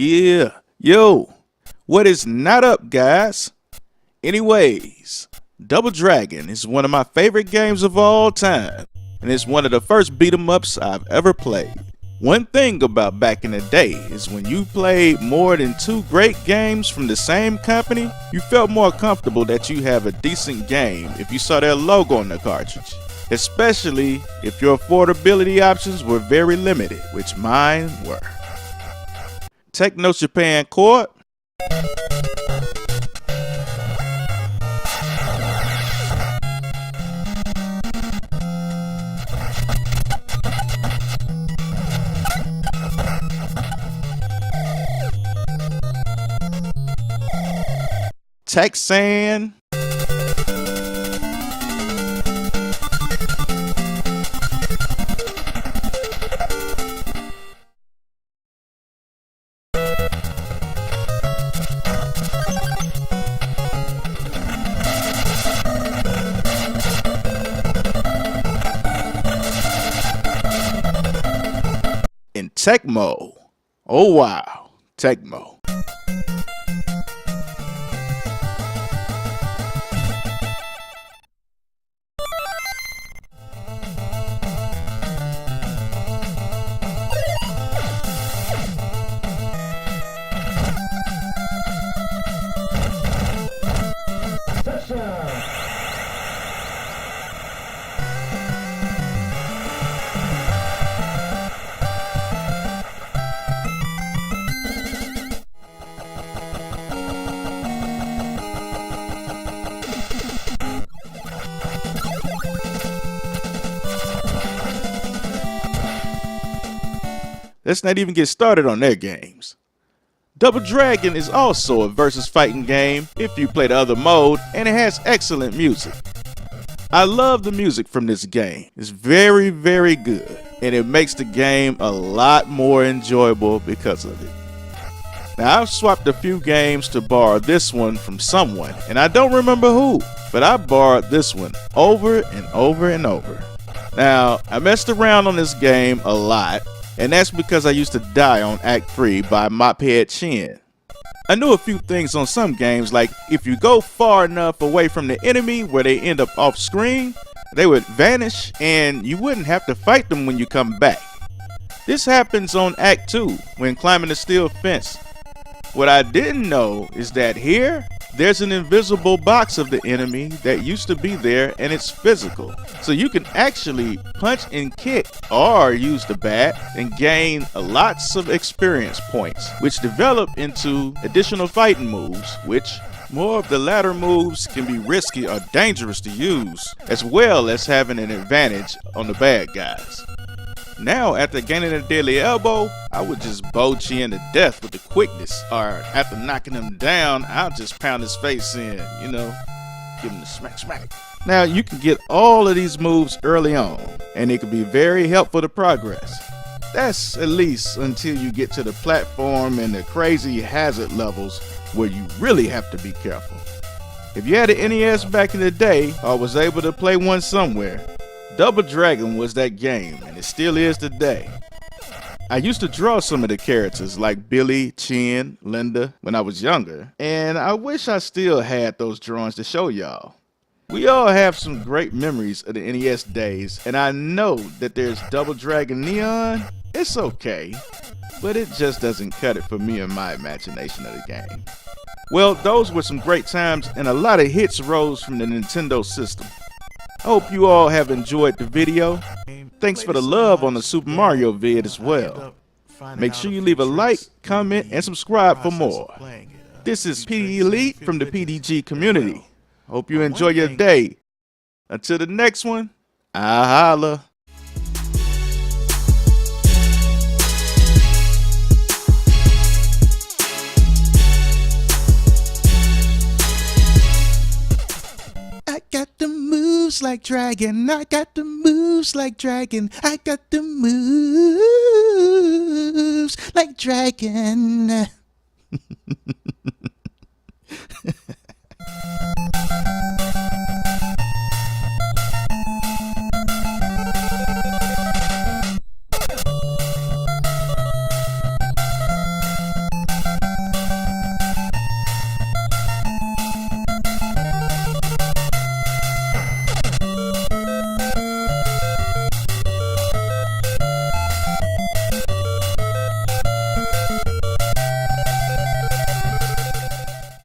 Yeah, yo, what is not up, guys? Anyways, Double Dragon is one of my favorite games of all time, and it's one of the first beat 'em ups I've ever played. One thing about back in the day is when you played more than two great games from the same company, you felt more comfortable that you have a decent game if you saw their logo on the cartridge. Especially if your affordability options were very limited, which mine were. Techno Japan Court. Texan. In Tecmo. Oh wow, Tecmo. Let's not even get started on their games. Double Dragon is also a versus fighting game if you play the other mode, and it has excellent music. I love the music from this game. It's very, very good, and it makes the game a lot more enjoyable because of it. Now, I've swapped a few games to borrow this one from someone, and I don't remember who, but I borrowed this one over and over and over. Now, I messed around on this game a lot, and that's because I used to die on Act 3 by Mophead Chin. I knew a few things on some games, like if you go far enough away from the enemy where they end up off screen, they would vanish and you wouldn't have to fight them when you come back. This happens on Act 2 when climbing a steel fence. What I didn't know is that here, there's an invisible box of the enemy that used to be there, and it's physical. So you can actually punch and kick or use the bat and gain lots of experience points, which develop into additional fighting moves, which more of the latter moves can be risky or dangerous to use, as well as having an advantage on the bad guys. Now, after gaining a deadly elbow, I would just bow Chin to death with the quickness, or after knocking him down, I'll just pound his face in, give him the smack smack. Now, you can get all of these moves early on, and it can be very helpful to progress. That's at least until you get to the platform and the crazy hazard levels where you really have to be careful. If you had an NES back in the day, or was able to play one somewhere, Double Dragon was that game, and it still is today. I used to draw some of the characters like Billy, Chin, Linda when I was younger, and I wish I still had those drawings to show y'all. We all have some great memories of the NES days, and I know that there's Double Dragon Neon. It's okay, but it just doesn't cut it for me and my imagination of the game. Well, those were some great times, and a lot of hits rose from the Nintendo system. I hope you all have enjoyed the video. Thanks for the love on the Super Mario vid as well. Make sure you leave a like, comment, and subscribe for more. This is PD Elite from the PDG community. Hope you enjoy your day. Until the next one, I holla. I got the moves like Dragon. I got the moves like Dragon. I got the moves like Dragon.